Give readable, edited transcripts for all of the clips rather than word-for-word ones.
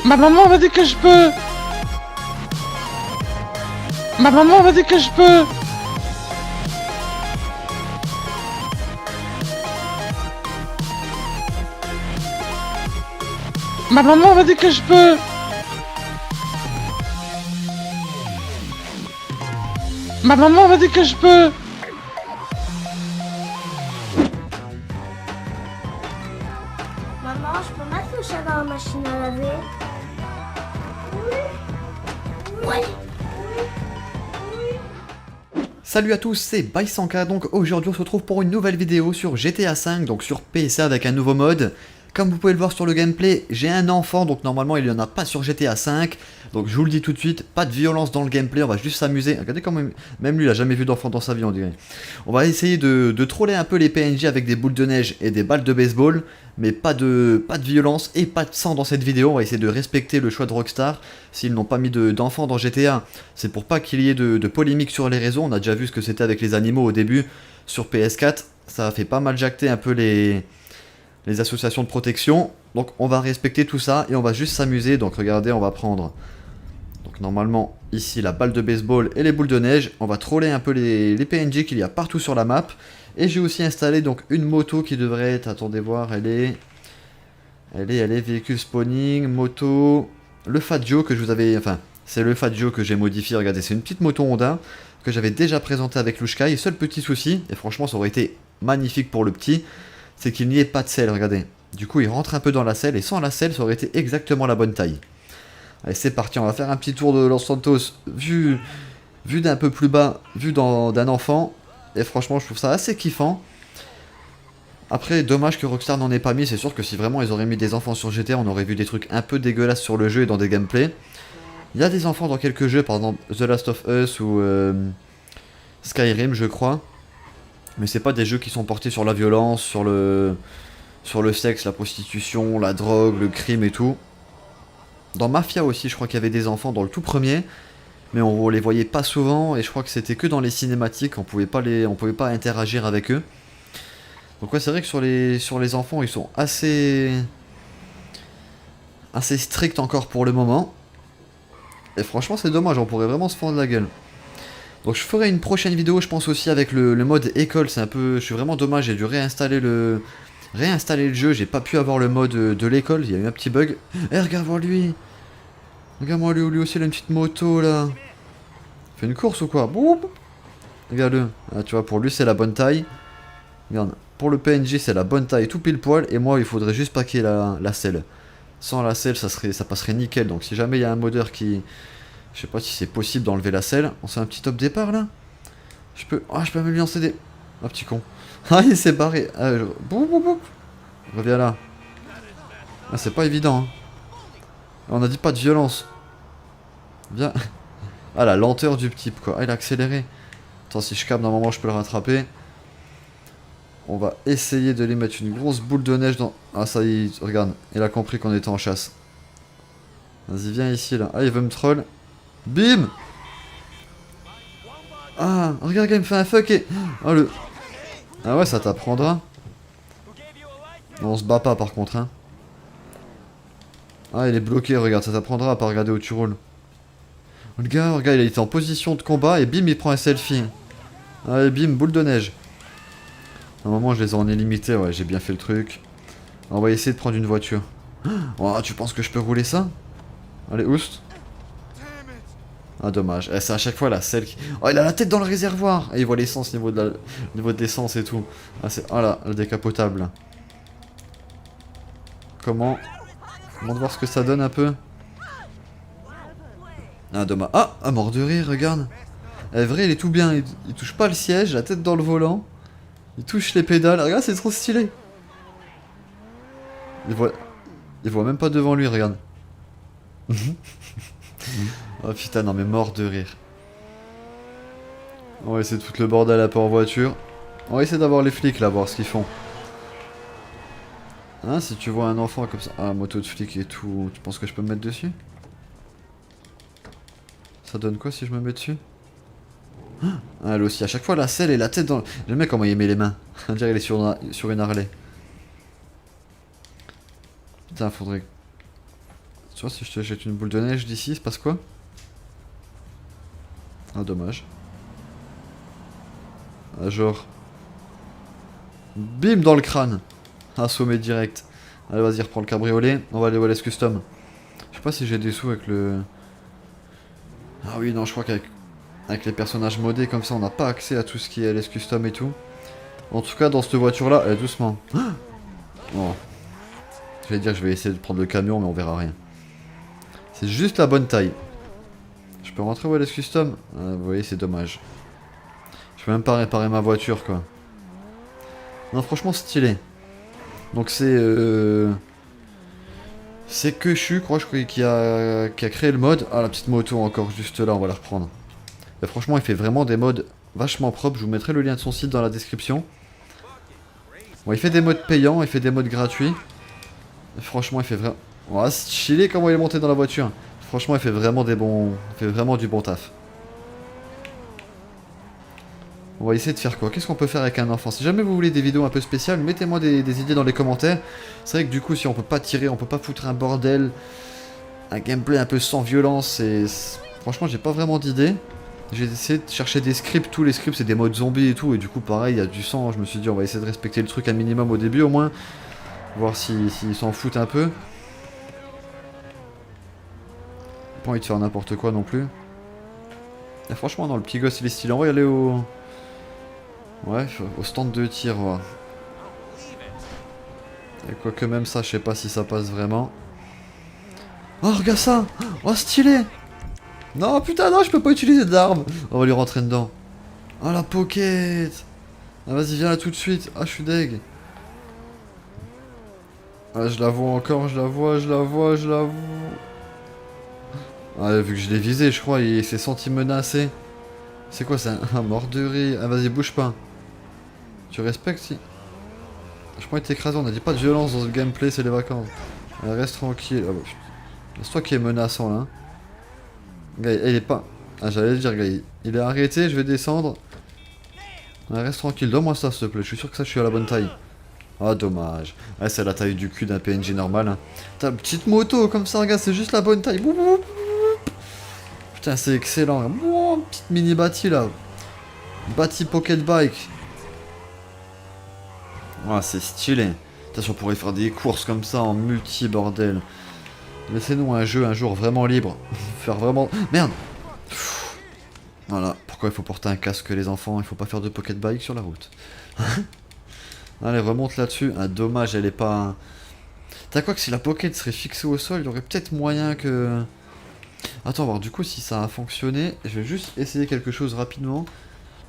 Ma maman m'a dit que je peux. Ma maman m'a dit que je peux. Ma maman m'a dit que je peux. Ma maman m'a dit que je peux. Maman, je peux mettre le chat dans la machine à laver? Oui. Salut à tous, c'est Baisanka, donc aujourd'hui on se retrouve pour une nouvelle vidéo sur GTA V, donc sur PC avec un nouveau mode. Comme vous pouvez le voir sur le gameplay, j'ai un enfant, donc normalement il n'y en a pas sur GTA V. Donc je vous le dis tout de suite, pas de violence dans le gameplay, on va juste s'amuser. Regardez quand même lui il a jamais vu d'enfant dans sa vie on dirait. On va essayer de troller un peu les PNJ avec des boules de neige et des balles de baseball. Mais pas de violence et pas de sang dans cette vidéo, on va essayer de respecter le choix de Rockstar. S'ils n'ont pas mis d'enfants dans GTA, c'est pour pas qu'il y ait de polémique sur les réseaux. On a déjà vu ce que c'était avec les animaux au début sur PS4. Ça a fait pas mal jacter un peu les associations de protection. Donc on va respecter tout ça et on va juste s'amuser. Donc regardez, on va prendre donc normalement ici la balle de baseball et les boules de neige. On va troller un peu les PNJ qu'il y a partout sur la map. Et j'ai aussi installé donc une moto qui devrait être, attendez voir, elle est véhicule spawning, moto, le Fat Joe que je vous avais, enfin c'est le Fat Joe que j'ai modifié, regardez c'est une petite moto Honda que j'avais déjà présentée avec Lushkai. Seul petit souci, et franchement ça aurait été magnifique pour le petit, c'est qu'il n'y ait pas de selle, regardez. Du coup il rentre un peu dans la selle et sans la selle ça aurait été exactement la bonne taille. Allez c'est parti, on va faire un petit tour de Los Santos vu d'un peu plus bas, vu d'un enfant. Et franchement je trouve ça assez kiffant. Après dommage que Rockstar n'en ait pas mis. C'est sûr que si vraiment ils auraient mis des enfants sur GTA, on aurait vu des trucs un peu dégueulasses sur le jeu et dans des gameplays. Il y a des enfants dans quelques jeux, par exemple The Last of Us ou Skyrim je crois. Mais c'est pas des jeux qui sont portés sur la violence, sur le sexe, la prostitution, la drogue, le crime et tout. Dans Mafia aussi je crois qu'il y avait des enfants dans le tout premier. Mais on les voyait pas souvent et je crois que c'était que dans les cinématiques, on pouvait pas interagir avec eux. Donc ouais c'est vrai que sur les enfants ils sont assez stricts encore pour le moment. Et franchement c'est dommage, on pourrait vraiment se fendre la gueule. Donc je ferai une prochaine vidéo je pense aussi avec le mode école, c'est un peu, je suis vraiment dommage, j'ai dû réinstaller le jeu, j'ai pas pu avoir le mode de l'école, il y a eu un petit bug. Eh regarde-moi lui. Regarde-moi lui aussi il a une petite moto là. Fait une course ou quoi? Boum. Regarde-le. Ah, tu vois, pour lui c'est la bonne taille. Regarde, pour le PNJ c'est la bonne taille, tout pile poil. Et moi il faudrait juste paquer la selle. Sans la selle ça passerait nickel. Donc si jamais il y a un modeur qui... Je sais pas si c'est possible d'enlever la selle. On fait un petit top départ là. Je peux même lui lancer des... Ah petit con. Ah il s'est barré. Ah, boum boum boum. Reviens là. Ah c'est pas évident hein. On a dit pas de violence. Viens. Ah la lenteur du petit quoi. Ah il a accéléré. Attends si je capte d'un moment je peux le rattraper. On va essayer de lui mettre une grosse boule de neige dans... Ah ça y est, regarde. Il a compris qu'on était en chasse. Vas-y viens ici là. Ah il veut me troll. Bim. Ah regarde il me fait un fuck et... Oh le... Ah ouais ça t'apprendra. Non, on se bat pas par contre hein. Ah il est bloqué regarde, ça t'apprendra à pas regarder où tu roules. Le gars, regarde, il était en position de combat et bim, il prend un selfie. Allez, bim, boule de neige. À un moment, je les en ai limités, ouais, j'ai bien fait le truc. On va essayer de prendre une voiture. Oh, tu penses que je peux rouler ça? Allez, oust. Ah, dommage. C'est à chaque fois la selle qui... Oh, il a la tête dans le réservoir. Et il voit l'essence niveau de l'essence et tout. Ah, c'est... Ah là, le décapotable. Là. Comment de voir ce que ça donne un peu. Ah dommage. Ah mort de rire regarde. Eh, vrai il est tout bien, il touche pas le siège, la tête dans le volant. Il touche les pédales, regarde c'est trop stylé. Il voit même pas devant lui regarde. Oh putain non mais mort de rire. On va essayer de foutre le bordel à pas en voiture. On va essayer d'avoir les flics là, voir ce qu'ils font. Hein si tu vois un enfant comme ça. Ah moto de flic et tout, tu penses que je peux me mettre dessus? Ça donne quoi si je me mets dessus? Ah, elle aussi, à chaque fois la selle et la tête dans... J'aime bien comment il met les mains. On dirait qu'il est sur une Harley. Putain, faudrait... Tu vois, si je te jette une boule de neige d'ici, il se passe quoi? Ah, dommage. Ah, genre... Bim dans le crâne. Assommé direct. Allez, vas-y, reprends le cabriolet. On va aller au LS Custom. Je sais pas si j'ai des sous avec le... Ah oui, non, je crois qu'avec les personnages modés comme ça, on n'a pas accès à tout ce qui est LS Custom et tout. En tout cas, dans cette voiture-là, doucement. Oh. Je vais dire que je vais essayer de prendre le camion, mais on verra rien. C'est juste la bonne taille. Je peux rentrer au LS Custom? Vous voyez, c'est dommage. Je peux même pas réparer ma voiture, quoi. Non, franchement, stylé. Donc c'est... C'est que je crois, qui a créé le mode. Ah, la petite moto encore, juste là, on va la reprendre. Et franchement, il fait vraiment des modes vachement propres. Je vous mettrai le lien de son site dans la description. Bon, il fait des modes payants, il fait des modes gratuits. Et franchement, il fait vraiment... Oh, c'est stylé comment il est monté dans la voiture. Franchement, il fait vraiment des bons... Il fait vraiment du bon taf. On va essayer de faire quoi? Qu'est-ce qu'on peut faire avec un enfant? Si jamais vous voulez des vidéos un peu spéciales, mettez-moi des idées dans les commentaires. C'est vrai que du coup, si on peut pas tirer, on peut pas foutre un bordel, un gameplay un peu sans violence, et... Franchement, j'ai pas vraiment d'idées. J'ai essayé de chercher des scripts, tous les scripts c'est des modes zombies et tout, et du coup pareil, il y a du sang, je me suis dit on va essayer de respecter le truc un minimum au début au moins. Voir s'ils s'en foutent un peu. Pas envie de faire n'importe quoi non plus. Et franchement non, le petit gosse il est stylé, on va y aller au... Ouais, au stand de tir, voir. Et quoique même ça, je sais pas si ça passe vraiment. Oh, regarde ça! Oh, stylé! Non, putain, non, je peux pas utiliser d'armes! On va lui rentrer dedans. Oh, la pocket! Ah, vas-y, viens là tout de suite. Ah, je suis deg. Ah, je la vois encore, je la vois. Ah, vu que je l'ai visé, je crois, il s'est senti menacé. C'est quoi, c'est un mort de rire? Ah, vas-y, bouge pas. Tu respectes, si? Je crois qu'il t'écrase, on a dit pas de violence dans ce gameplay, c'est les vacances. Reste tranquille. Ah, bah, c'est toi qui est menaçant, là. Gars, il est pas... Ah, j'allais le dire, gars, il est arrêté, je vais descendre. Reste tranquille, donne-moi ça, s'il te plaît, je suis sûr que ça, je suis à la bonne taille. Ah, dommage. Ouais, c'est la taille du cul d'un PNJ normal. Hein. T'as une petite moto comme ça, regarde, c'est juste la bonne taille. Putain, c'est excellent. Petite mini bâti là. Bâti pocket bike. Ah, c'est stylé. Attention, on pourrait faire des courses comme ça en multi-bordel. Laissez-nous un jeu un jour vraiment libre. Faire vraiment... Merde. Voilà, pourquoi il faut porter un casque les enfants? Il faut pas faire de pocket bike sur la route. Allez, remonte là-dessus. Ah, dommage, elle est pas... T'as quoi que si la pocket serait fixée au sol, il y aurait peut-être moyen que... Attends, voir du coup si ça a fonctionné. Je vais juste essayer quelque chose rapidement.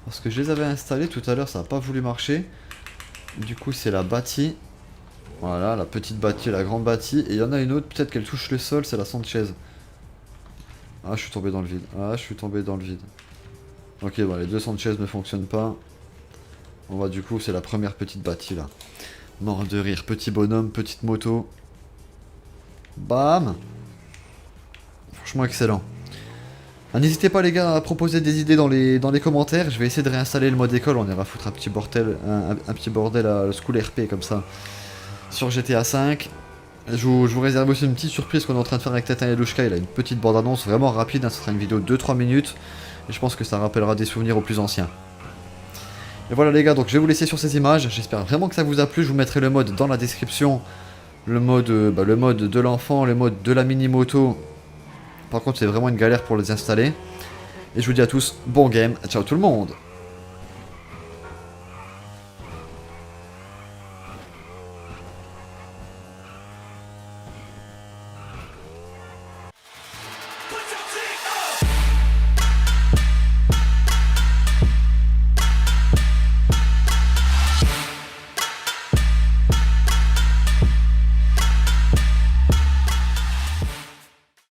Parce que je les avais installés tout à l'heure, ça n'a pas voulu marcher. Du coup, c'est la bâtie. Voilà, la petite bâtie, la grande bâtie. Et il y en a une autre, peut-être qu'elle touche le sol, c'est la Sanchez. Ah, je suis tombé dans le vide. Ok, bon, les deux Sanchez ne fonctionnent pas. On va du coup, c'est la première petite bâtie là. Mort de rire, petit bonhomme, petite moto. Bam! Franchement excellent. Ah, n'hésitez pas les gars à proposer des idées dans les commentaires. Je vais essayer de réinstaller le mode école. On ira foutre un petit bordel, un petit bordel à le School RP comme ça. Sur GTA 5. Je vous réserve aussi une petite surprise qu'on est en train de faire avec Tata Yalouchka. Il a une petite bande-annonce vraiment rapide. Hein. Ce sera une vidéo de 2-3 minutes. Et je pense que ça rappellera des souvenirs aux plus anciens. Et voilà les gars, donc je vais vous laisser sur ces images. J'espère vraiment que ça vous a plu. Je vous mettrai le mode dans la description. Le mode de l'enfant, le mode de la mini-moto. Par contre, c'est vraiment une galère pour les installer. Et je vous dis à tous, bon game. Ciao tout le monde!